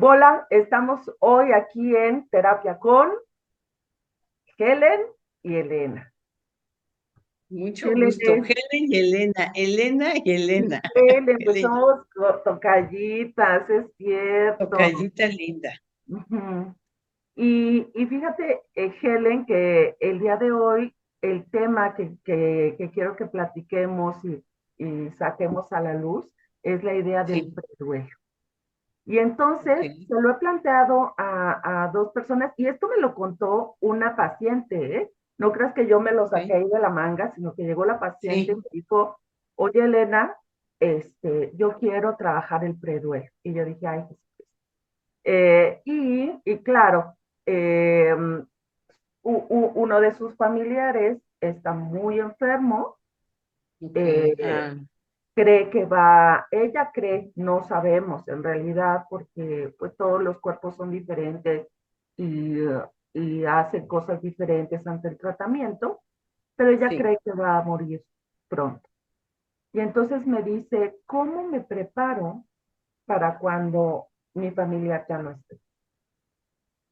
Hola, estamos hoy aquí en Terapia con Helen y Elena. Mucho Helen gusto. es Helen y Elena. Elena y Elena. Helen, pues Helen, somos tocallitas, es cierto. tocallita linda. Ujú. Y fíjate, Helen, que el día de hoy el tema que quiero que platiquemos y saquemos a la luz es la idea del Sí, preduelo. Y entonces ok. se lo he planteado a dos personas y esto me lo contó una paciente, ¿eh? No creas que yo me lo saqué Ok. ahí de la manga, sino que llegó la paciente y Sí, me dijo, oye Elena, yo quiero trabajar el preduelo. Y yo dije, ay, pues, y claro, eh, uno de sus familiares está muy enfermo, ok. eh, Ah, cree ella cree, no sabemos en realidad, porque pues todos los cuerpos son diferentes y hacen cosas diferentes ante el tratamiento, pero ella sí. cree que va a morir pronto. Y entonces me dice, ¿cómo me preparo para cuando mi familia ya no esté?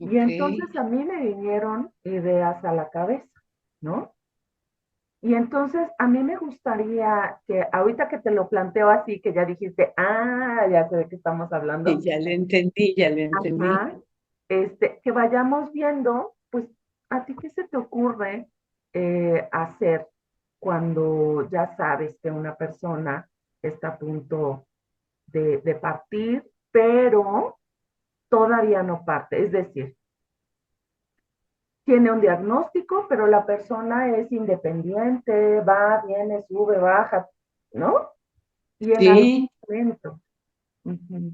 Y Ok. entonces a mí me vinieron ideas a la cabeza, ¿no? Y entonces a mí me gustaría que ahorita que te lo planteo así, que ya dijiste, ya sé de qué estamos Sí, hablando, ya le entendí, ya le entendí. ajá, que vayamos viendo, pues, ¿a ti qué se te ocurre hacer cuando ya sabes que una persona está a punto de partir, pero todavía no parte? Es decir, tiene un diagnóstico, pero la persona es independiente, va, viene, sube, baja, ¿no? Y en algún Sí, momento, ujú,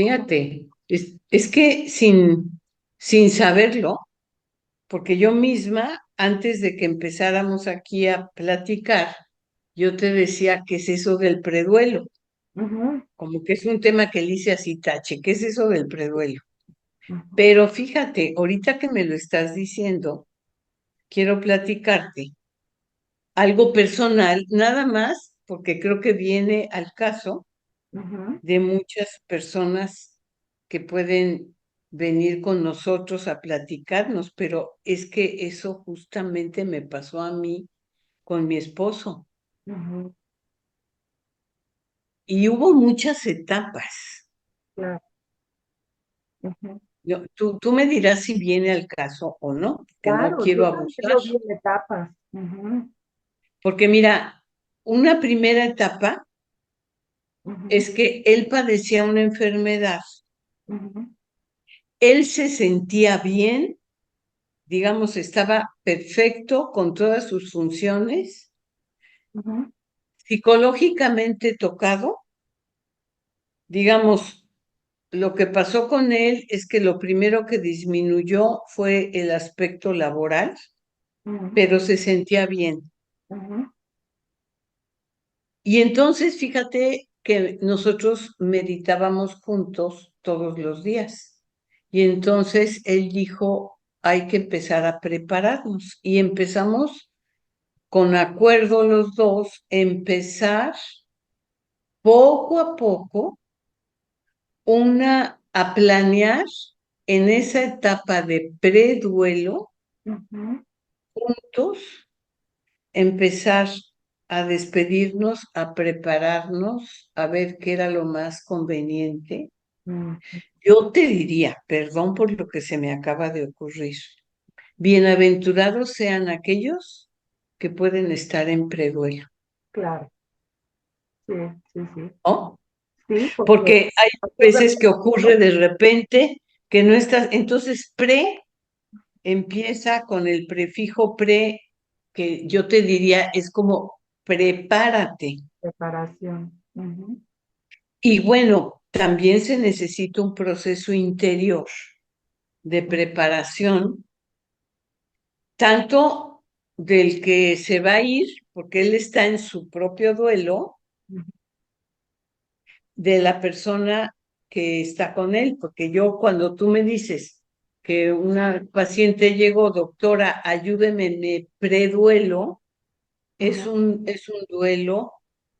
¿cómo? fíjate, es que sin saberlo, porque yo misma, antes de que empezáramos aquí a platicar, yo te decía qué es eso del preduelo, Ujú, como que es un tema que le hice así tache, ¿qué es eso del preduelo? ujú, Pero fíjate, ahorita que me lo estás diciendo, quiero platicarte algo personal, nada más, porque creo que viene al caso ujú, de muchas personas que pueden venir con nosotros a platicarnos, pero es que eso justamente me pasó a mí con mi esposo ujú, y hubo muchas etapas. claro, ujú. Tú me dirás si viene al caso o no, que no Claro, yo quiero también abusar, lo vi en etapas. Ujú, porque mira, una primera etapa ujú, es que él padecía una enfermedad, ujú, él se sentía bien, digamos, estaba perfecto con todas sus funciones, ujú, psicológicamente tocado, digamos, lo que pasó con él es que lo primero que disminuyó fue el aspecto laboral, ujú, pero se sentía bien. ujú, Y entonces, fíjate que nosotros meditábamos juntos todos los días. Y entonces él dijo, hay que empezar a prepararnos. Y empezamos con acuerdo los dos, empezar poco a poco a planear en esa etapa de preduelo, ujú, juntos, empezar a despedirnos, a prepararnos, a ver qué era lo más conveniente. ujú. Yo te diría, perdón por lo que se me acaba de ocurrir, bienaventurados sean aquellos que pueden estar en preduelo, Claro, sí, sí, sí. ¿no? Sí, porque Porque hay ocurre veces que ocurre pronto. de repente que no estás, entonces empieza con el prefijo pre, que yo te diría es como prepárate. Preparación. Ujú, Y bueno, también se necesita un proceso interior de preparación, tanto del que se va a ir, porque él está en su propio duelo, ujú, de la persona que está con él, porque yo cuando tú me dices que una paciente llegó, doctora, ayúdeme, me preduelo, ujú, es un duelo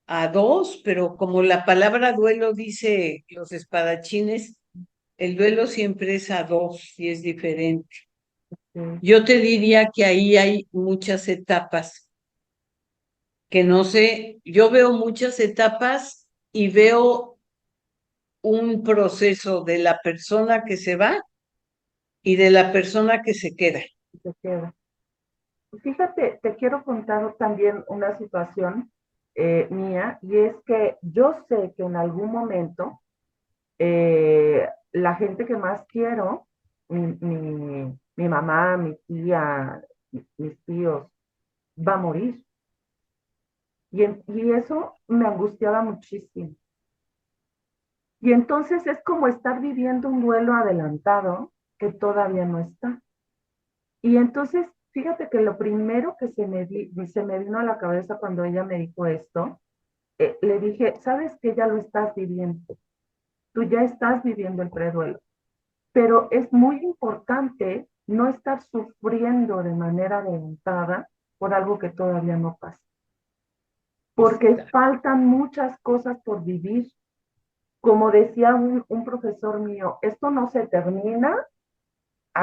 a dos, pero como la palabra duelo dice los espadachines, El duelo siempre es a dos y es diferente. Sí, Yo te diría que ahí hay muchas etapas, que no sé, yo veo muchas etapas y veo un proceso de la persona que se va y de la persona que se queda. se queda. Fíjate, te quiero contar también una situación mía, y es que yo sé que en algún momento la gente que más quiero, mi mamá, mi tía, mis tíos, va a morir. Y eso me angustiaba muchísimo. Y entonces es como estar viviendo un duelo adelantado que todavía no está. Y entonces, fíjate que lo primero que se me vino a la cabeza cuando ella me dijo esto, le dije, sabes que ya lo estás viviendo, tú ya estás viviendo el preduelo, pero es muy importante no estar sufriendo de manera adelantada por algo que todavía no pasa, porque faltan muchas cosas por vivir. Como decía un profesor mío, esto no se termina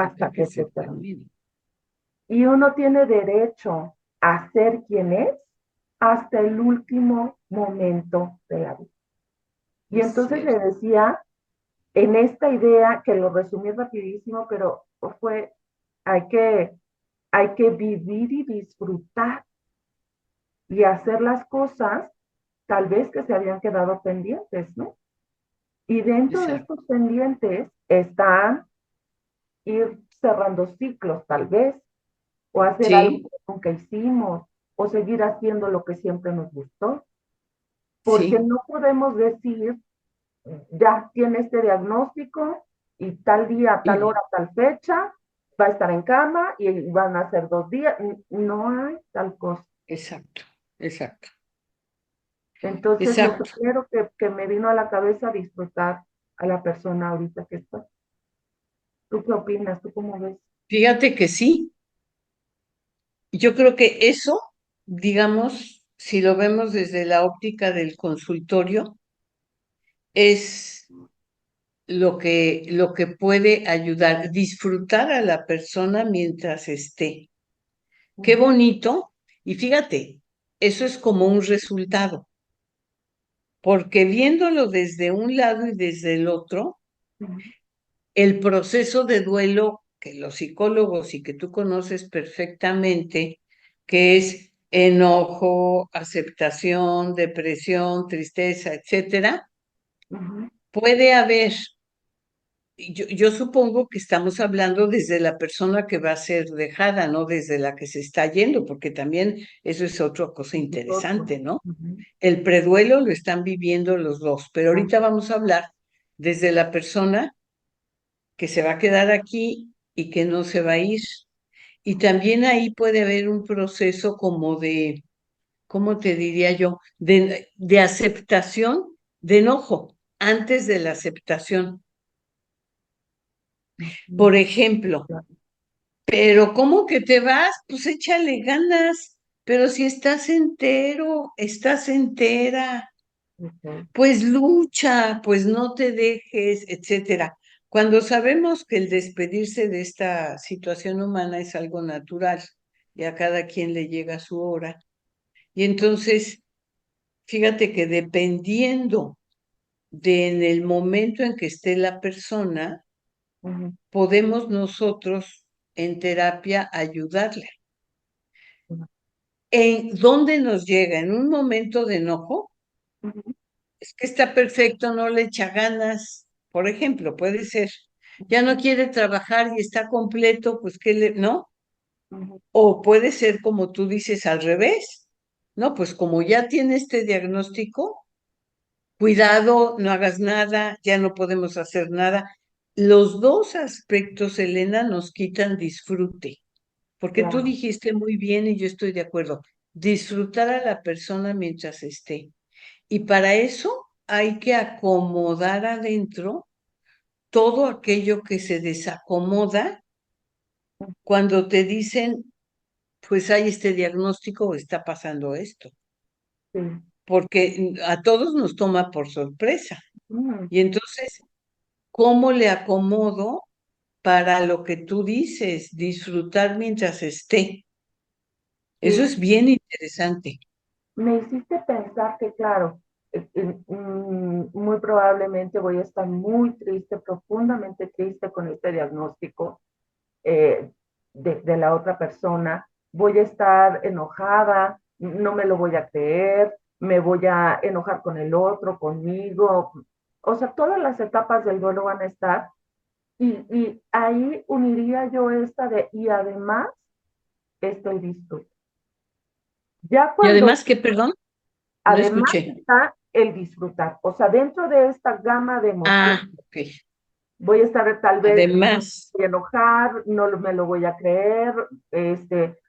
Hasta hasta que que se se termine. termine. Y uno tiene derecho a ser quien es hasta el último momento de la vida. Y Es entonces le cierto. decía, en esta idea, que lo resumí rapidísimo, pero fue, hay que, hay que vivir y disfrutar y hacer las cosas tal vez que se habían quedado pendientes, ¿no? Y dentro de Exacto. estos pendientes están ir cerrando ciclos, tal vez, o hacer algo Sí, que nunca hicimos, o seguir haciendo lo que siempre nos gustó, porque sí. no podemos decir, ya tiene este diagnóstico y tal día, tal Y, hora, tal fecha, va a estar en cama y van a ser 2 días. No hay tal cosa. exacto, exacto, Entonces, lo exacto. primero que me vino a la cabeza, disfrutar a la persona ahorita que está. ¿Tú qué opinas? ¿Tú cómo ves? Fíjate que sí, yo creo que eso, digamos, si lo vemos desde la óptica del consultorio, es lo que puede ayudar, disfrutar a la persona mientras esté. Qué Ujú, bonito. Y fíjate, eso es como un resultado, porque viéndolo desde un lado y desde el otro, ujú, el proceso de duelo que los psicólogos y que tú conoces perfectamente, que es enojo, aceptación, depresión, tristeza, etcétera, ujú, puede haber. Yo supongo que estamos hablando desde la persona que va a ser dejada, no desde la que se está yendo, porque también eso es otra cosa es otro. interesante, ¿no? Ujú, El preduelo lo están viviendo los dos, pero ah, ahorita vamos a hablar desde la persona que se va a quedar aquí y que no se va a ir. Y también ahí puede haber un proceso como de, ¿cómo te diría yo? De aceptación, de enojo, antes de la aceptación. Por ujú, ejemplo, claro, pero ¿cómo que te vas? Pues échale ganas. Pero si estás entero, estás entera, ok, pues lucha, pues no te dejes, etcétera. Cuando sabemos que el despedirse de esta situación humana es algo natural y a cada quien le llega su hora. Y entonces, fíjate que dependiendo de en el momento en que esté la persona, ujú, podemos nosotros en terapia ayudarle. ujú, ¿En dónde nos llega? ¿En un momento de enojo? ujú, Es que está perfecto, no le echa ganas. Por ejemplo, puede ser. Ya no quiere trabajar y está completo, pues ¿qué le, no? ujú, O puede ser como tú dices al revés. No, pues como ya tiene este diagnóstico, cuidado, no hagas nada, ya no podemos hacer nada. Los dos aspectos, Elena, nos quitan disfrute, porque tú claro, dijiste muy bien y yo estoy de acuerdo, disfrutar a la persona mientras esté. Y para eso hay que acomodar adentro todo aquello que se desacomoda cuando te dicen, pues hay este diagnóstico o está pasando esto, sí. porque a todos nos toma por sorpresa. Ujú, Y entonces, cómo le acomodo para lo que tú dices, disfrutar mientras esté. Eso Sí, es bien interesante. me hiciste pensar que, claro, muy probablemente voy a estar muy triste, profundamente triste con este diagnóstico eh, de la otra persona. Voy a estar enojada, no me lo voy a creer, me voy a enojar con el otro, conmigo. O sea, todas las etapas del duelo van a estar. Y ahí uniría yo esta de, y además, estoy disfrute. Ya Y cuando además, ¿qué, perdón? No además escuché. está el disfrutar. O sea, dentro de esta gama de emociones, Ah, ok. voy a estar tal vez Además, voy a enojar, no me lo voy a creer,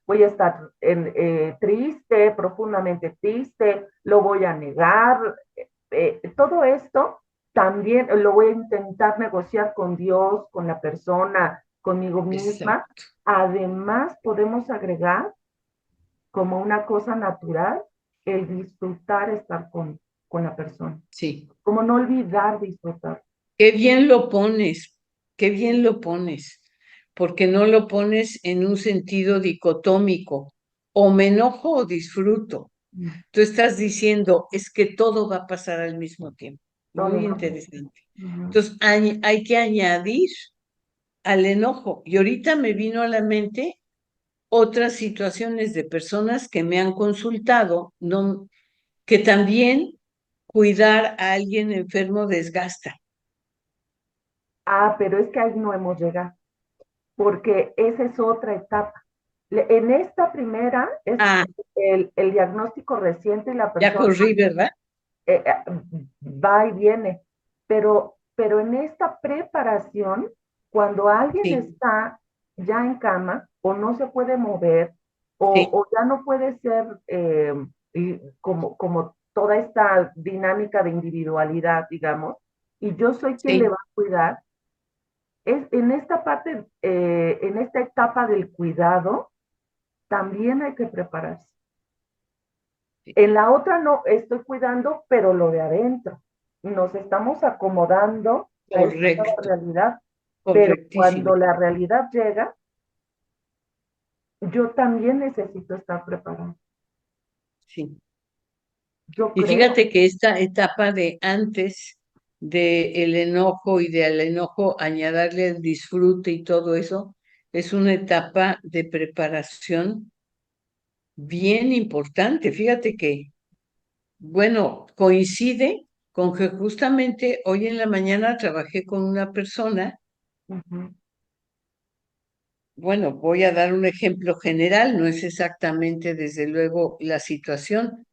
voy a estar triste, profundamente triste, lo voy a negar. Todo esto también lo voy a intentar negociar con Dios, con la persona, conmigo misma. exacto. Además, podemos agregar como una cosa natural el disfrutar estar con la persona, Sí. como no olvidar disfrutar. Qué bien lo pones, qué bien lo pones, porque no lo pones en un sentido dicotómico, o me enojo o disfruto. Mm, Tú estás diciendo, es que todo va a pasar al mismo tiempo. todo Muy va. interesante. Ujú. Entonces, hay que añadir al enojo. Y ahorita me vino a la mente otras situaciones de personas que me han consultado, no, que también cuidar a alguien enfermo desgasta. Ah, pero es que ahí no hemos llegado, porque esa es otra etapa. En esta primera es Ah, el diagnóstico reciente y la ya persona corrí, ¿verdad? eh, eh, va y viene, pero en esta preparación, cuando alguien Sí, está ya en cama o no se puede mover sí, o ya no puede ser como toda esta dinámica de individualidad, digamos, y yo soy quien le sí. va a cuidar, es en esta parte, en esta etapa del cuidado, también hay que prepararse. Sí. En la otra no estoy cuidando, pero lo de adentro. Nos estamos acomodando a esta nueva Correcto, realidad, pero correctísimo. cuando la realidad llega, yo también necesito estar preparado. Sí. Yo Y creo, fíjate que esta etapa de antes del enojo y del enojo añadirle el disfrute y todo eso, es una etapa de preparación bien importante. Fíjate que, bueno, coincide con que justamente hoy en la mañana trabajé con una persona. ujú, Bueno, voy a dar un ejemplo general, no es exactamente desde luego la situación,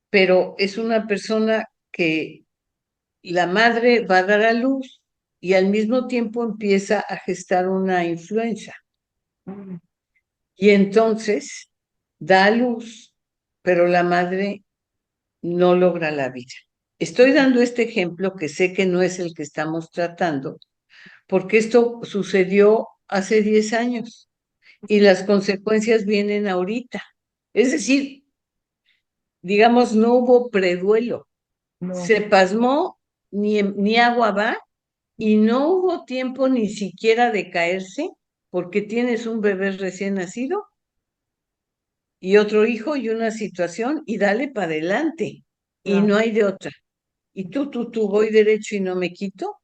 pero es una persona que la madre va a dar a luz y al mismo tiempo empieza a gestar una influenza. ujú, Y entonces da a luz, pero la madre no logra la vida. Estoy dando este ejemplo que sé que no es el que estamos tratando, porque esto sucedió hace 10 años y las consecuencias vienen ahorita. Es decir, digamos, no hubo preduelo, no, se pasmó, ni agua va, y no hubo tiempo ni siquiera de caerse porque tienes un bebé recién nacido y otro hijo y una situación y dale para adelante y claro. no hay de otra. Y tú, voy derecho y no me quito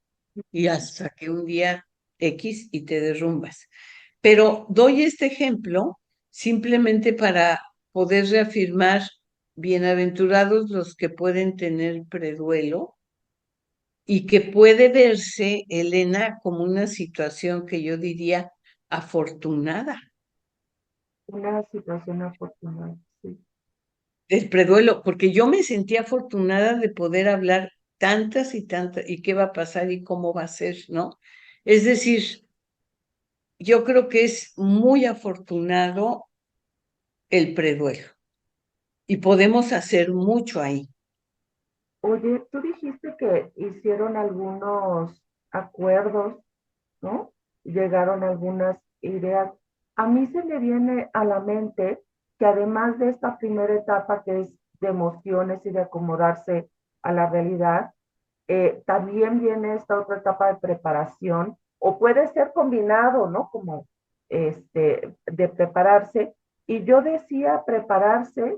y hasta que un día X y te derrumbas. Pero doy este ejemplo simplemente para poder reafirmar bienaventurados los que pueden tener preduelo y que puede verse, Elena, como una situación que yo diría afortunada Una situación afortunada, sí. del preduelo, porque yo me sentí afortunada de poder hablar tantas y tantas, y qué va a pasar y cómo va a ser, ¿no? Es decir, yo creo que es muy afortunado el preduelo y podemos hacer mucho ahí. Oye, tú dijiste que hicieron algunos acuerdos, ¿no? Llegaron algunas ideas. A mí se me viene a la mente que además de esta primera etapa que es de emociones y de acomodarse a la realidad, también viene esta otra etapa de preparación, o puede ser combinado, ¿no? Como de prepararse. Y yo decía prepararse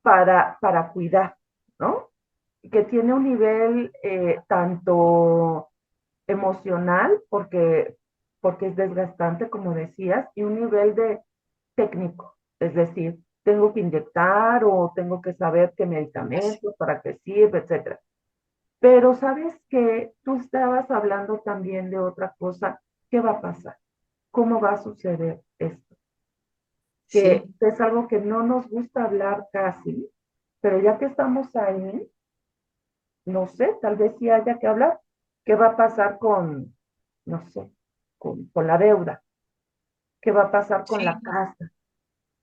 para cuidar, ¿no? Que tiene un nivel tanto emocional, porque es desgastante, como decías, y un nivel de técnico, es decir, tengo que inyectar o tengo que saber qué Así. medicamentos, para qué sirve, etcétera. Pero sabes que tú estabas hablando también de otra cosa. ¿Qué va a pasar? ¿Cómo va a suceder esto? Que Sí, es algo que no nos gusta hablar casi, pero ya que estamos ahí, no sé, tal vez sí haya que hablar. ¿Qué va a pasar con, no sé, con la deuda? ¿Qué va a pasar con la sí, casa?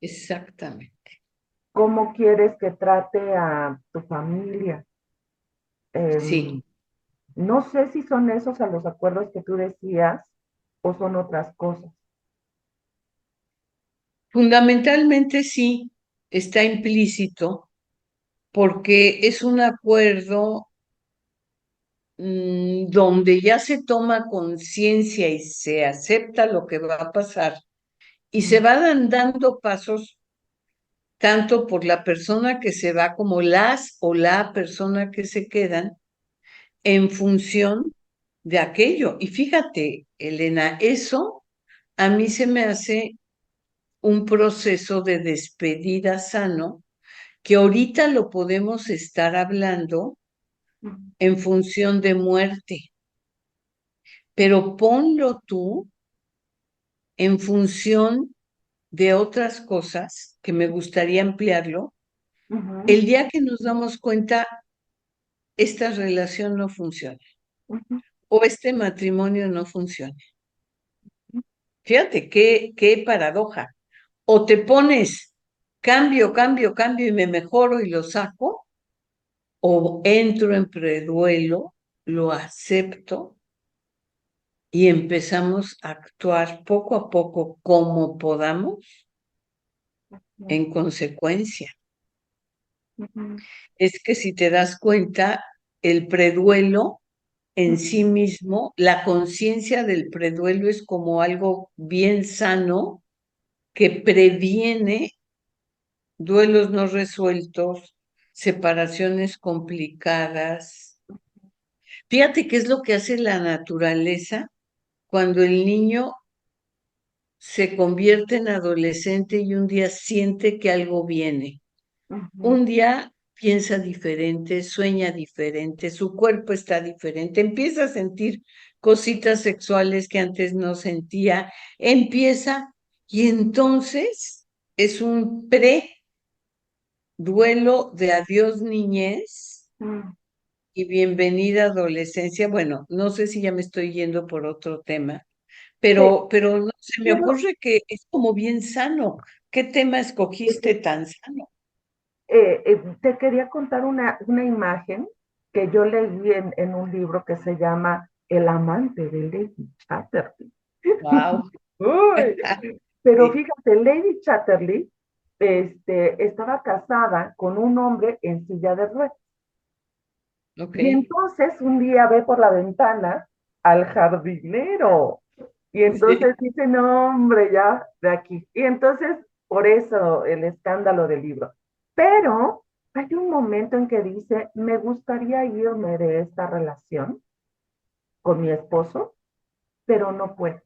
exactamente. ¿Cómo quieres que trate a tu familia? Sí, Em, no sé si son esos a los acuerdos que tú decías o son otras cosas. fundamentalmente sí está implícito porque es un acuerdo donde ya se toma conciencia y se acepta lo que va a pasar y se Mm, van dando pasos tanto por la persona que se va como las o la persona que se quedan en función de aquello. Y fíjate, Elena, eso a mí se me hace un proceso de despedida sano que ahorita lo podemos estar hablando mm, en función de muerte, pero ponlo tú en función de otras cosas que me gustaría ampliarlo. ujú, El día que nos damos cuenta, esta relación no funciona ujú, o este matrimonio no funciona. Fíjate qué paradoja. O te pones cambio, cambio, cambio y me mejoro y lo saco, o entro en preduelo, lo acepto y empezamos a actuar poco a poco como podamos ujú, en consecuencia. ujú, Es que si te das cuenta, el preduelo en ujú, sí mismo, la conciencia del preduelo es como algo bien sano que previene duelos no resueltos, separaciones complicadas. Fíjate qué es lo que hace la naturaleza cuando el niño se convierte en adolescente y un día siente que algo viene. ujú, Un día piensa diferente, sueña diferente, su cuerpo está diferente, empieza a sentir cositas sexuales que antes no sentía, empieza y entonces es un duelo de adiós niñez mm. y bienvenida adolescencia. Bueno, no sé si ya me estoy yendo por otro tema, pero no, se me Quiero, ocurre que es como bien sano. ¿Qué tema escogiste eh, tan sano? te quería contar una imagen que yo leí en un libro que se llama El amante de Lady Chatterley. Wow. Uy, pero Sí, fíjate, Lady Chatterley estaba casada con un hombre en silla de ruedas. ok. Y entonces un día ve por la ventana al jardinero. Y entonces Sí, dice, no, hombre, ya de aquí. Y entonces, por eso el escándalo del libro. Pero hay un momento en que dice, me gustaría irme de esta relación con mi esposo, pero no puedo.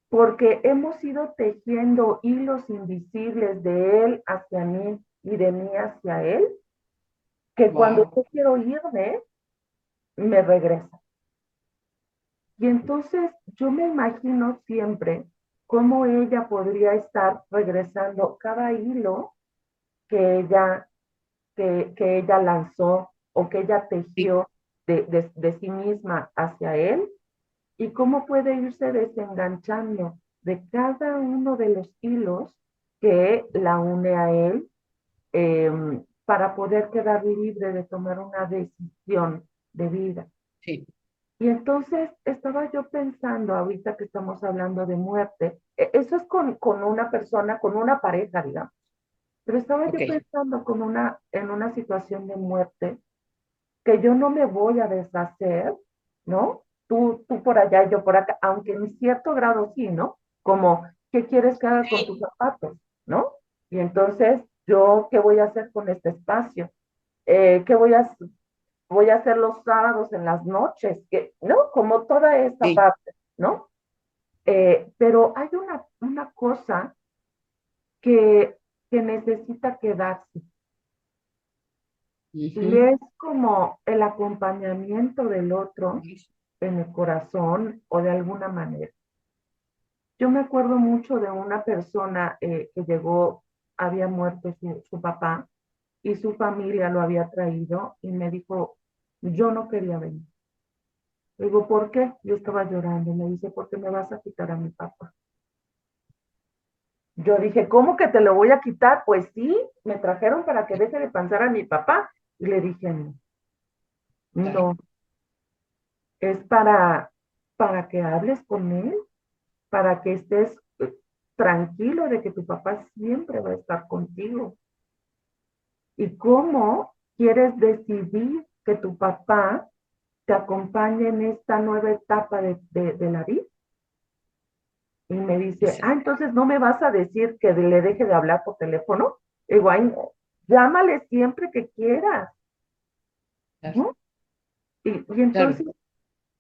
Porque hemos ido tejiendo hilos invisibles de él hacia mí y de mí hacia él, que cuando wow. yo quiero irme, me regresa. Y entonces yo me imagino siempre cómo ella podría estar regresando cada hilo que que ella lanzó o que ella Sí, tejió de sí misma hacia él, y cómo puede irse desenganchando de cada uno de los hilos que la une a él, para poder quedar libre de tomar una decisión de vida. sí, Y entonces estaba yo pensando, ahorita que estamos hablando de muerte, eso es con una persona, con una pareja, digamos, pero estaba ok. yo pensando en una situación de muerte, que yo no me voy a deshacer, ¿no? Tú por allá y yo por acá, aunque en cierto grado sí, ¿no? Como, ¿qué quieres que haga con tus Sí, zapatos? ¿No? Y entonces, ¿yo qué voy a hacer con este espacio? ¿Qué voy a hacer los sábados en las noches? ¿No? Como toda esta sí. parte, ¿no? Pero hay una cosa que, que necesita quedarse y Ujú. es como el acompañamiento del otro en el corazón o de alguna manera. Yo me acuerdo mucho de una persona que llegó, había muerto su papá y su familia lo había traído y me dijo, yo no quería venir. Le digo, ¿por qué? Yo estaba llorando. Me dice, porque me vas a quitar a mi papá. Yo dije, ¿cómo que te lo voy a quitar? Pues sí, me trajeron para que deje de pensar a mi papá. Y le dije, no, Claro. no, es para que hables con él, para que estés tranquilo de que tu papá siempre va a estar contigo. ¿Y cómo quieres decidir que tu papá te acompañe en esta nueva etapa de la vida? Y me dice, Exacto. entonces no me vas a decir que le deje de hablar por teléfono. Digo, ay, no, llámale siempre que quieras, Claro. ¿no? Y Claro. entonces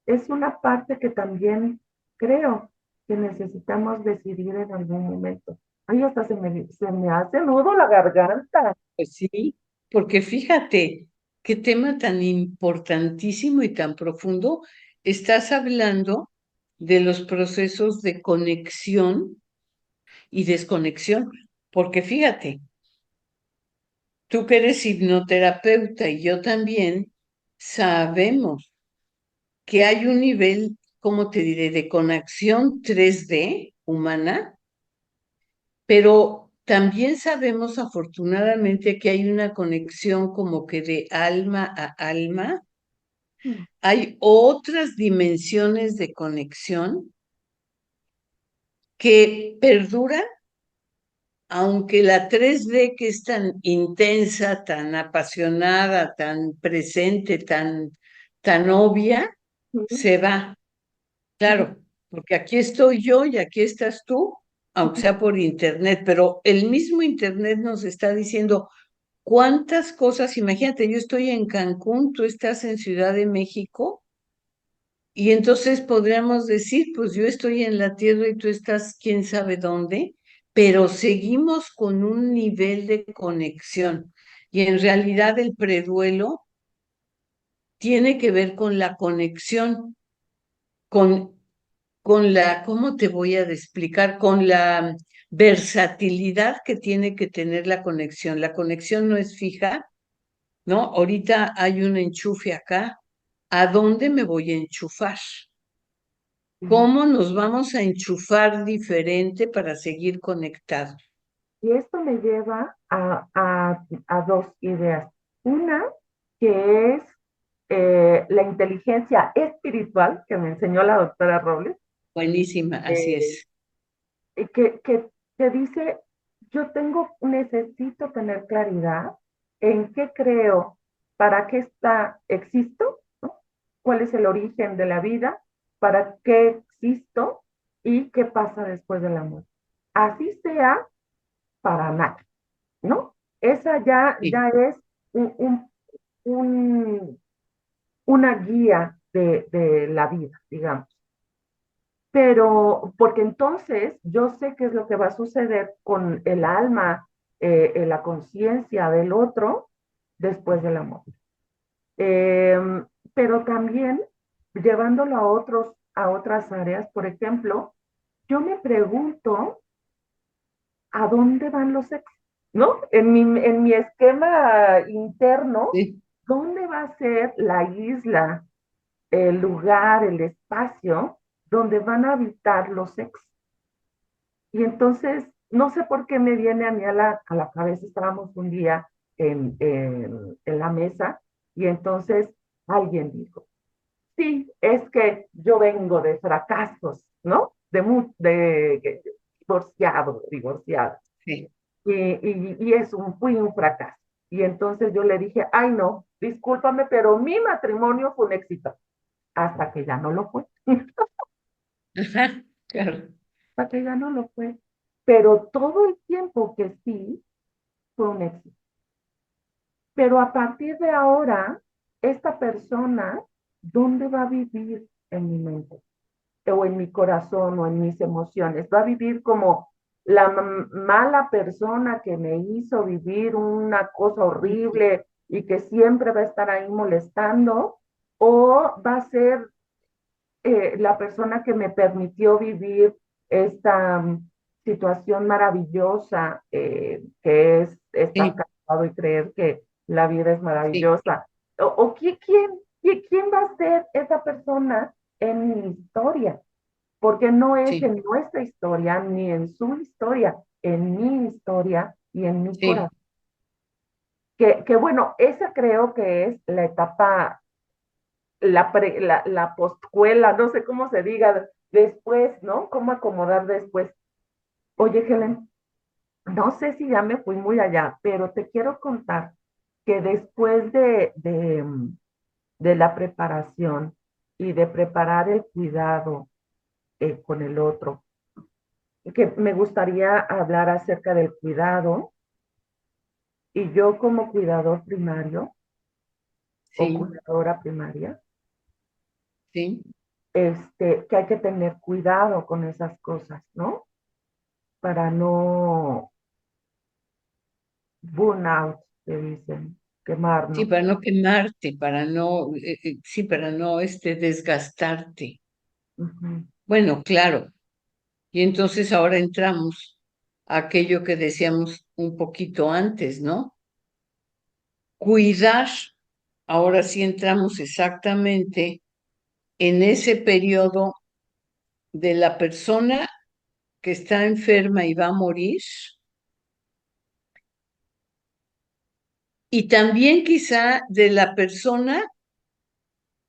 es una parte que también creo que necesitamos decidir en algún momento. Ay, hasta se me hace nudo la garganta. Pues sí, porque fíjate, qué tema tan importantísimo y tan profundo. Estás hablando de los procesos de conexión y desconexión, porque fíjate, tú que eres hipnoterapeuta y yo también, sabemos que hay un nivel, ¿cómo te diré?, de conexión 3D humana, pero también sabemos afortunadamente que hay una conexión como que de alma a alma. Mm, Hay otras dimensiones de conexión que perduran, aunque la 3D, que es tan intensa, tan apasionada, tan presente, tan obvia, mm, se va. mm, Claro, porque aquí estoy yo y aquí estás tú, aunque mm. sea por internet, pero el mismo internet nos está diciendo cuántas cosas. Imagínate, yo estoy en Cancún, tú estás en Ciudad de México, y entonces podríamos decir, pues yo estoy en la Tierra y tú estás quién sabe dónde, pero seguimos con un nivel de conexión. Y en realidad el preduelo tiene que ver con la conexión, con ¿cómo te voy a explicar? Con la versatilidad que tiene que tener la conexión. La conexión no es fija, ¿no? Ahorita hay un enchufe acá. ¿A dónde me voy a enchufar? Sí. ¿Cómo nos vamos a enchufar diferente para seguir conectados? Y esto me lleva a dos ideas. Una, que es la inteligencia espiritual que me enseñó la doctora Robles, Buenísima, así eh, es. que dice, necesito tener claridad en qué creo, para qué existo, ¿no? ¿Cuál es el origen de la vida? ¿Para qué existo? ¿Y qué pasa después de la muerte? Así sea para nada, ¿no? Esa Sí, ya es un, un- un- una guía de la vida, digamos. Pero, porque entonces yo sé qué es lo que va a suceder con el alma, la conciencia del otro después del amor. Eh, pero también llevándolo a otras áreas, por ejemplo, yo me pregunto a dónde van los ex, ¿no? En mi esquema interno, sí, ¿dónde va a ser la isla, el lugar, el espacio donde van a habitar los ex? Y entonces, no sé por qué me viene a mí a la cabeza, estábamos un día en la mesa y entonces alguien dijo, sí, es que yo vengo de fracasos, ¿no? De divorciado, divorciada. sí. Y fui un fracaso. Y entonces yo le dije, ay no, discúlpame, pero mi matrimonio fue un éxito, hasta que ya no lo fue, Ajá, claro. hasta que ya no lo fue. Pero todo el tiempo que sí, fue un éxito. Pero a partir de ahora, esta persona, ¿dónde va a vivir en mi mente? O en mi corazón o en mis emociones. Va a vivir como la mala persona que me hizo vivir una cosa horrible y que siempre va a estar ahí molestando, o va a ser la persona que me permitió vivir esta situación maravillosa que es estar Sí, casado y creer que la vida es sí, maravillosa. O quién va a ser esa persona en mi historia? Porque no es sí, en nuestra historia ni en su historia, en mi historia y en mi sí, corazón. Que bueno, esa creo que es la etapa, la postcuela, no sé cómo se diga, después, ¿no? ¿Cómo acomodar después? Oye, Helen, no sé si ya me fui muy allá, pero te quiero contar que después de la preparación y de preparar el cuidado con el otro, que me gustaría hablar acerca del cuidado y yo como cuidador primario o sí, cuidadora primaria, sí. que hay que tener cuidado con esas cosas, ¿no? Para no burn out, te dicen, Sí, quemarnos. para no quemarte, para no, sí, para no desgastarte. Ujú. Bueno, claro. Y entonces ahora entramos a aquello que decíamos un poquito antes, ¿no? Cuidar, ahora sí entramos exactamente en ese periodo de la persona que está enferma y va a morir, y también quizá de la persona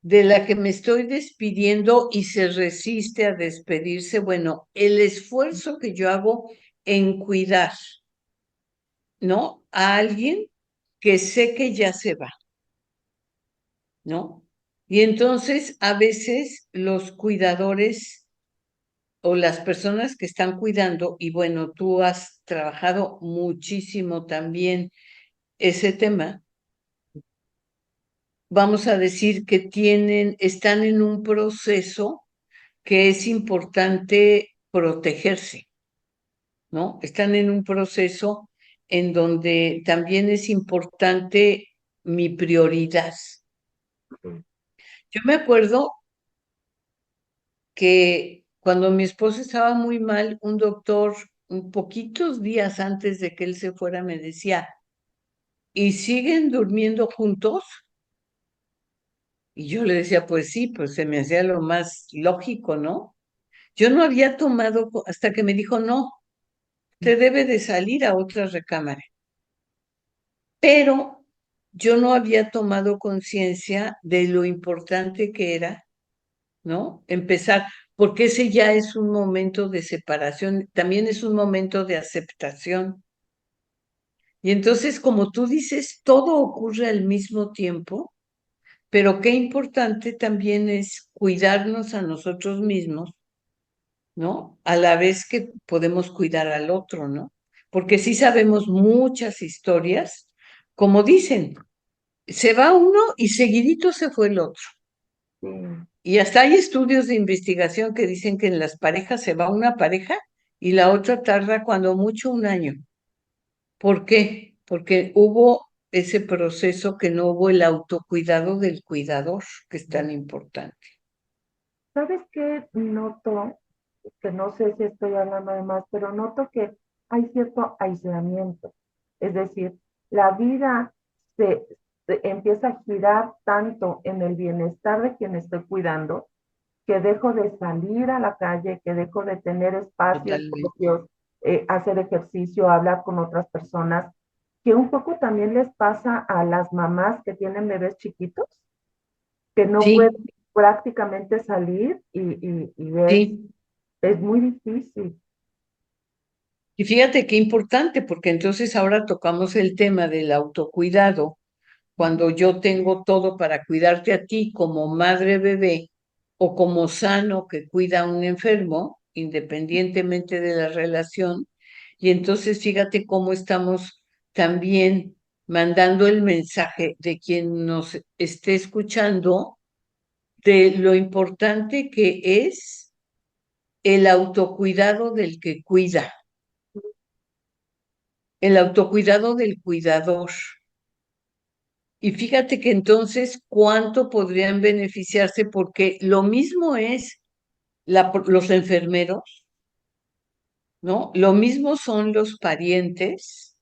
de la que me estoy despidiendo y se resiste a despedirse. Bueno, el esfuerzo que yo hago en cuidar, ¿no? A alguien que sé que ya se va, ¿no? Y entonces a veces los cuidadores o las personas que están cuidando, y bueno, tú has trabajado muchísimo también ese tema, vamos a decir que están en un proceso que es importante protegerse, ¿no? Están en un proceso en donde también es importante mi prioridad. Yo me acuerdo que cuando mi esposo estaba muy mal, un doctor, un poquitos días antes de que él se fuera, me decía, ¿y siguen durmiendo juntos? Y yo le decía, pues sí, pues se me hacía lo más lógico, ¿no? Yo no había tomado, hasta que me dijo, no, te debe de salir a otra recámara. Pero yo no había tomado conciencia de lo importante que era, ¿no? Empezar, porque ese ya es un momento de separación, también es un momento de aceptación. Y entonces, como tú dices, todo ocurre al mismo tiempo, pero qué importante también es cuidarnos a nosotros mismos, ¿no? A la vez que podemos cuidar al otro, ¿no? Porque sí sabemos muchas historias, como dicen, se va uno y seguidito se fue el otro. Sí, Y hasta hay estudios de investigación que dicen que en las parejas se va una pareja y la otra tarda cuando mucho un año. ¿Por qué? Porque hubo ese proceso que no hubo el autocuidado del cuidador, que es tan importante. ¿sabes qué noto? Que no sé si estoy hablando de más, pero noto que hay cierto aislamiento. Es decir, la vida se, se empieza a girar tanto en el bienestar de quien estoy cuidando, que dejo de salir a la calle, que dejo de tener espacios Totalmente. propios, hacer ejercicio, hablar con otras personas, que un poco también les pasa a las mamás que tienen bebés chiquitos, que no pueden Sí, prácticamente salir y sí. es muy difícil. Y fíjate qué importante, porque entonces ahora tocamos el tema del autocuidado. Cuando yo tengo todo para cuidarte a ti como madre bebé o como sano que cuida a un enfermo, independientemente de la relación. Y entonces fíjate cómo estamos también mandando el mensaje de quien nos esté escuchando de lo importante que es el autocuidado del que cuida, el autocuidado del cuidador. Y fíjate que entonces cuánto podrían beneficiarse, porque lo mismo es los enfermeros, ¿no? Lo mismo son los parientes,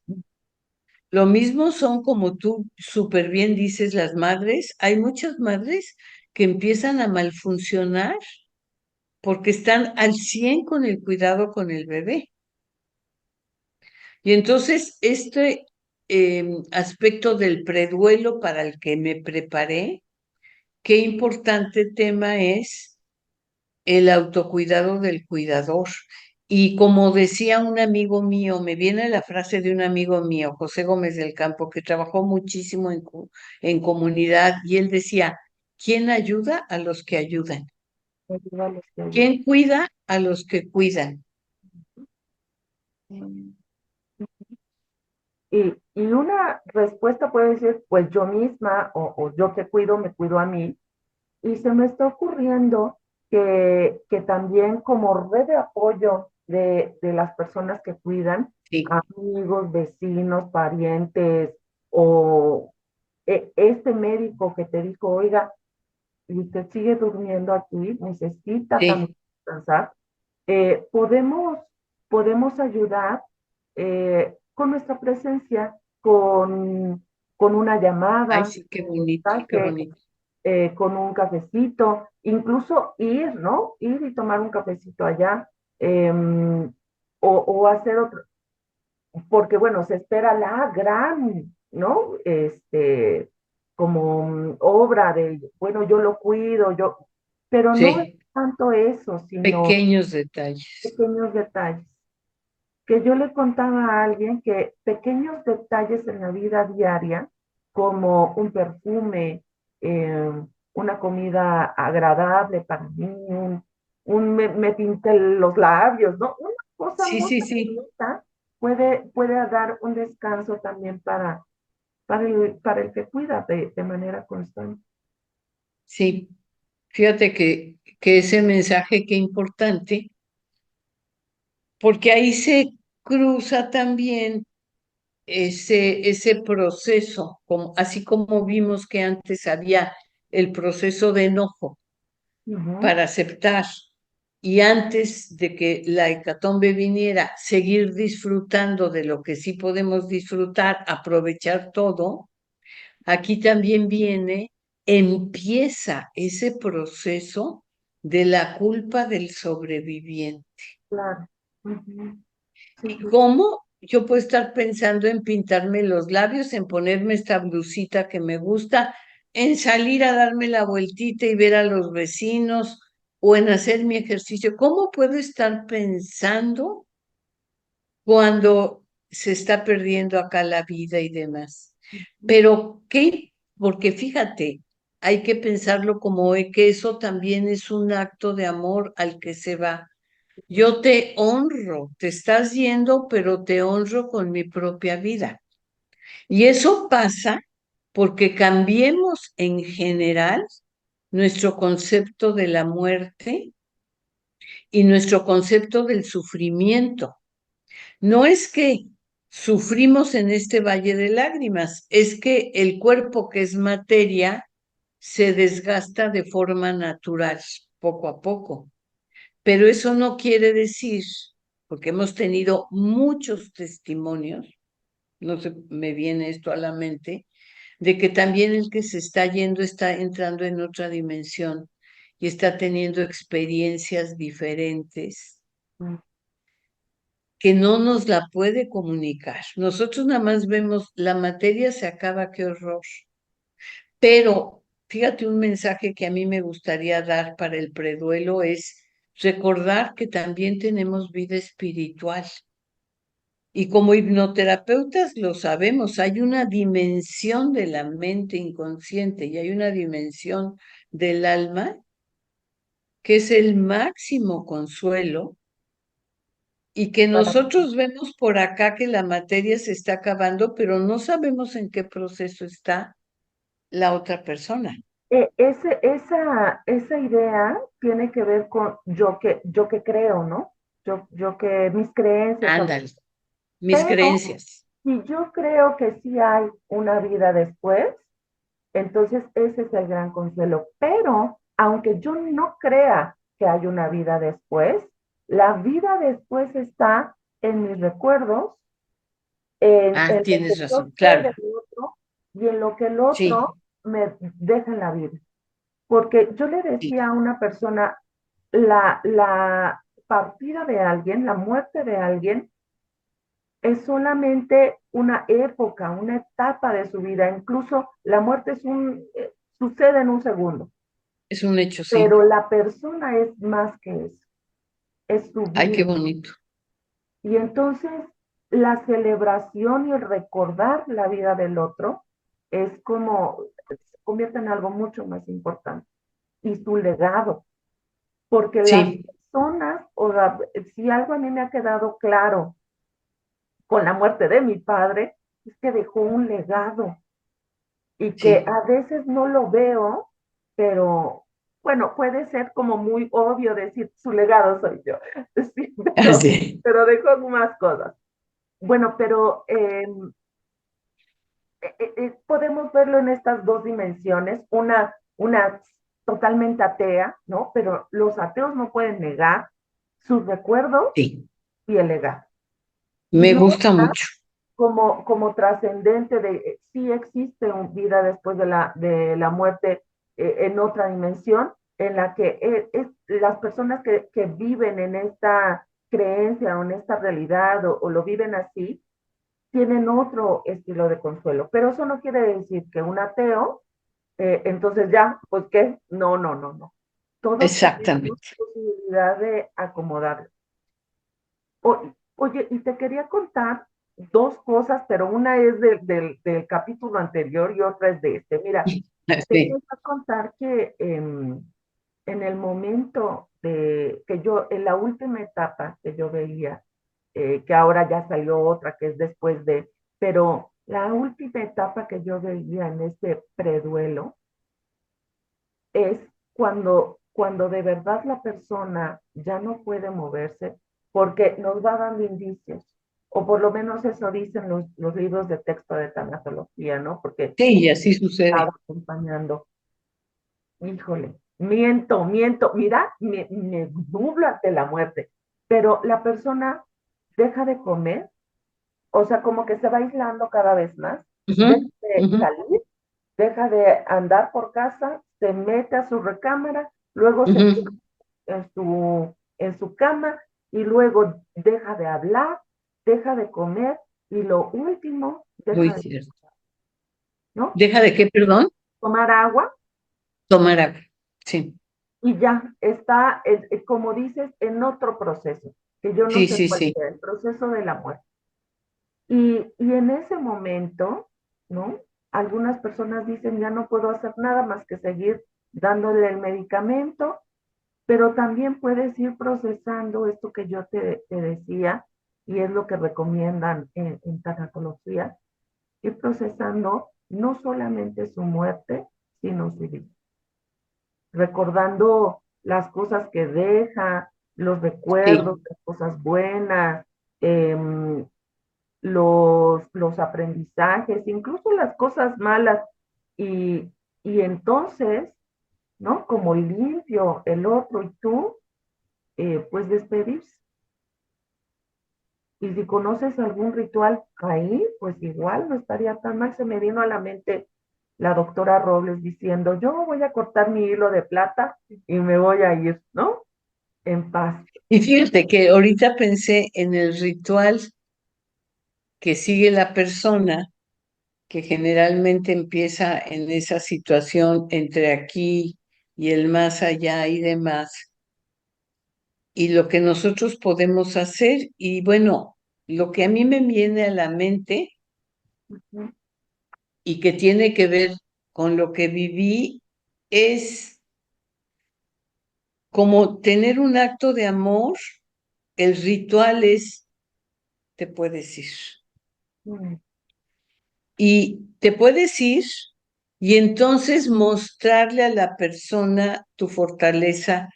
lo mismo son, como tú súper bien dices, las madres. Hay muchas madres que empiezan a malfuncionar porque están al 100 con el cuidado con el bebé. Y entonces aspecto del preduelo para el que me preparé, qué importante tema es el autocuidado del cuidador. Y como decía un amigo mío, me viene la frase de un amigo mío, José Gómez del Campo, que trabajó muchísimo en comunidad, y él decía, ¿quién ayuda a los que ayudan? Ayuda a los que ayudan. ¿Quién cuida a los que cuidan? Mm. Y una respuesta puede ser, pues yo misma o yo que cuido, me cuido a mí. Y se me está ocurriendo que también como red de apoyo de las personas que cuidan, Sí, amigos, vecinos, parientes, o este médico que te dijo, oiga, y usted sigue durmiendo aquí, necesita también sí. descansar, podemos, podemos ayudar con nuestra presencia, con una Ay, llamada, sí, qué un bonito, qué mensaje, bonito. con un cafecito, incluso ir, ¿no? Ir y tomar un cafecito allá, o hacer otro, porque bueno, se espera la gran, ¿no? Como obra de, bueno, yo lo cuido, pero no es Sí, tanto eso, sino pequeños detalles. pequeños detalles. Que yo le contaba a alguien que pequeños detalles en la vida diaria, como un perfume, una comida agradable para mí, me pinté los labios, ¿no? Una cosa Sí, muy sí, sí, pequeñita puede dar un descanso también para el que cuida de manera constante. sí. Fíjate que ese mensaje, qué importante, porque ahí se cruza también ese proceso, así como vimos que antes había el proceso de enojo Ujú. para aceptar y antes de que la hecatombe viniera, seguir disfrutando de lo que sí podemos disfrutar, aprovechar todo, aquí también empieza ese proceso de la culpa del sobreviviente. Claro. Ujú. Sí, ¿Y sí. cómo yo puedo estar pensando en pintarme los labios, en ponerme esta blusita que me gusta, en salir a darme la vueltita y ver a los vecinos o en hacer mi ejercicio? ¿Cómo puedo estar pensando cuando se está perdiendo acá la vida y demás? Pero qué, porque fíjate, hay que pensarlo como que eso también es un acto de amor al que se va. Yo te honro, te estás yendo, pero te honro con mi propia vida. Y eso pasa porque cambiemos en general nuestro concepto de la muerte y nuestro concepto del sufrimiento. No es que sufrimos en este valle de lágrimas, es que el cuerpo que es materia se desgasta de forma natural, poco a poco. Pero eso no quiere decir, porque hemos tenido muchos testimonios, no se me viene esto a la mente, de que también el que se está yendo está entrando en otra dimensión y está teniendo experiencias diferentes Mm. que no nos la puede comunicar. Nosotros nada más vemos la materia se acaba, qué horror. Pero fíjate, un mensaje que a mí me gustaría dar para el preduelo es recordar que también tenemos vida espiritual Y como hipnoterapeutas lo sabemos, hay una dimensión de la mente inconsciente y hay una dimensión del alma que es el máximo consuelo y que Para- nosotros vemos por acá que la materia se está acabando, pero no sabemos en qué proceso está la otra persona. esa idea tiene que ver con yo que creo, ¿no? Yo que mis creencias, Ándale, mis pero creencias. si yo creo que sí hay una vida después, entonces ese es el gran consuelo. Pero aunque yo no crea que hay una vida después, la vida después está en mis recuerdos, Ah, en lo que tienes yo razón, sé claro, del otro y en lo que el sí, otro me deja en la vida. Porque yo le sí, decía a una persona, la partida de alguien, la muerte de alguien, es solamente una época, una etapa de su vida. Incluso la muerte sucede en un segundo, es un hecho, sí. pero la persona es más que eso, es su Ay, vida. qué bonito. Y entonces la celebración y el recordar la vida del otro es como, se convierte en algo mucho más importante. Y su legado, porque las Sí, personas, si algo a mí me ha quedado claro con la muerte de mi padre, es que dejó un legado y que sí, a veces no lo veo, pero bueno, puede ser como muy obvio decir su legado soy yo, sí, así. pero dejó más cosas. Bueno, pero podemos verlo en estas dos dimensiones, una totalmente atea, ¿no? Pero los ateos no pueden negar sus recuerdos Sí, y el legado. Y me lo gusta mucho. como trascendente de sí existe una vida después de la muerte en otra dimensión, en la que las personas que viven en esta creencia o en esta realidad o lo viven así, tienen otro estilo de consuelo. Pero eso no quiere decir que un ateo, entonces ya, pues qué, no, no, no, no. Todos tenemos Exactamente. posibilidad de acomodar. Oye, y te quería contar dos cosas, pero una es del capítulo anterior y otra es de este. Mira, te Sí. quiero contar que en el momento de que yo, en la última etapa que yo veía, que ahora ya salió otra que es después de, pero la última etapa que yo veía en ese preduelo es cuando de verdad la persona ya no puede moverse porque nos va dando indicios, o por lo menos eso dicen los libros de texto de tanatología, ¿no? Porque Sí, y así sucede. estaba acompañando, híjole, miento, mira, me nubla ante la muerte, pero la persona deja de comer, o sea, como que se va aislando cada vez más, Ujú, deja de ujú, salir, deja de andar por casa, se mete a su recámara, luego se ujú. queda en su cama y luego deja de hablar, deja de comer y lo último, Muy deja de, cierto. ¿no? ¿Deja de qué, perdón? Tomar agua Tomar agua. Sí, y ya está, como dices, en otro proceso, que yo no sí, sé sí, cuál sí. sea, el proceso de la muerte. Y en ese momento, ¿no? Algunas personas dicen, ya no puedo hacer nada más que seguir dándole el medicamento, pero también puedes ir procesando esto que yo te decía, y es lo que recomiendan en tanatología, ir procesando no solamente su muerte, sino su vida, recordando las cosas que deja, los recuerdos, Sí, las cosas buenas, los aprendizajes, incluso las cosas malas, y, y entonces, ¿no? Como limpio el otro y tú, pues despedirse. Y si conoces algún ritual ahí, pues igual no estaría tan mal. Se me vino a la mente la doctora Robles diciendo, yo voy a cortar mi hilo de plata y me voy a ir, ¿no? En paz. y fíjate que ahorita pensé en el ritual que sigue la persona, que generalmente empieza en esa situación entre aquí y el más allá y demás, y lo que nosotros podemos hacer, y bueno, lo que a mí me viene a la mente Ujú. y que tiene que ver con lo que viví es como tener un acto de amor. El ritual es, te puedes ir. Mm. Y te puedes ir y entonces mostrarle a la persona tu fortaleza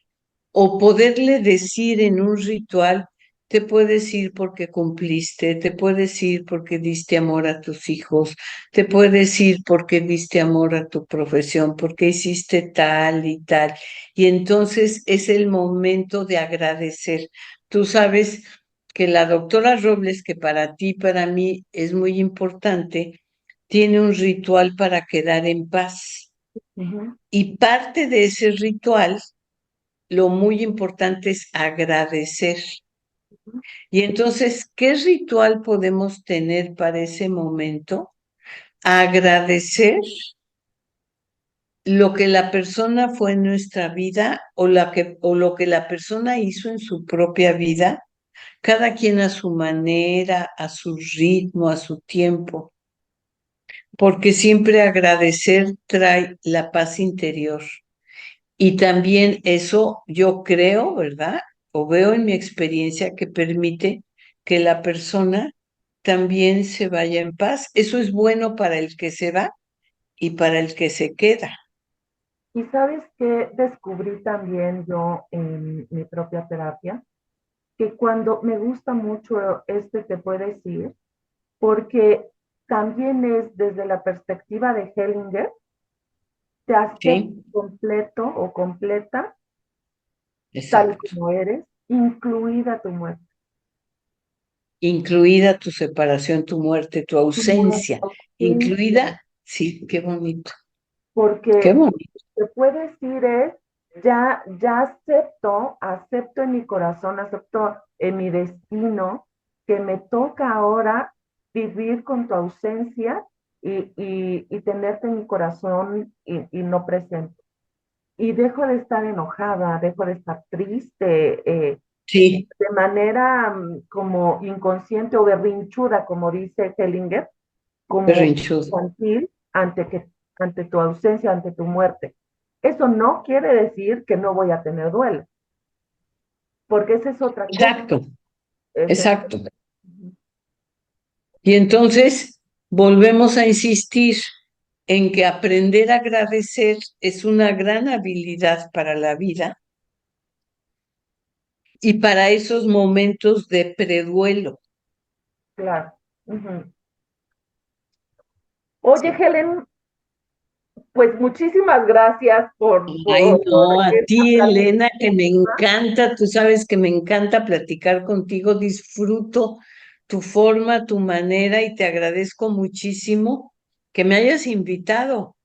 o poderle decir en un ritual, te puedes ir porque cumpliste, te puedes ir porque diste amor a tus hijos, te puedes ir porque diste amor a tu profesión, porque hiciste tal y tal. Y entonces es el momento de agradecer. Tú sabes que la doctora Robles, que para ti, para mí es muy importante, tiene un ritual para quedar en paz. Ujú. Y parte de ese ritual, lo muy importante es agradecer. Y entonces, ¿qué ritual podemos tener para ese momento? Agradecer lo que la persona fue en nuestra vida o lo que la persona hizo en su propia vida, cada quien a su manera, a su ritmo, a su tiempo, porque siempre agradecer trae la paz interior. Y también eso yo creo, ¿verdad? O veo en mi experiencia que permite que la persona también se vaya en paz. Eso es bueno para el que se va y para el que se queda. Y sabes que descubrí también yo en mi propia terapia, que cuando me gusta mucho este te puedes ir, porque también es desde la perspectiva de Hellinger, te acepta ¿Sí? completo o completa, tal Exacto. como eres, incluida tu muerte. Incluida tu separación, tu muerte, tu Tu muerte, ausencia. ausencia, Incluida, sí, qué bonito, qué porque bonito. te puedes ir es, ya acepto en mi corazón, acepto en mi destino, que me toca ahora vivir con tu ausencia y tenerte en mi corazón y no presente. Y dejo de estar enojada, dejo de estar triste, Sí, de manera como inconsciente o berrinchuda, como dice Hellinger, como berrinchudo. infantil ante tu ausencia, ante tu muerte. Eso no quiere decir que no voy a tener duelo, porque esa es otra cosa. Exacto, Ese es- exacto. Y entonces volvemos a insistir en que aprender a agradecer es una gran habilidad para la vida y para esos momentos de preduelo. claro. Ujú. Oye, Sí. Helen, pues muchísimas gracias Ay, por no, a esta ti, plática. Elena, que me encanta, tú sabes que me encanta platicar contigo, disfruto tu forma, tu manera y te agradezco muchísimo que me hayas invitado.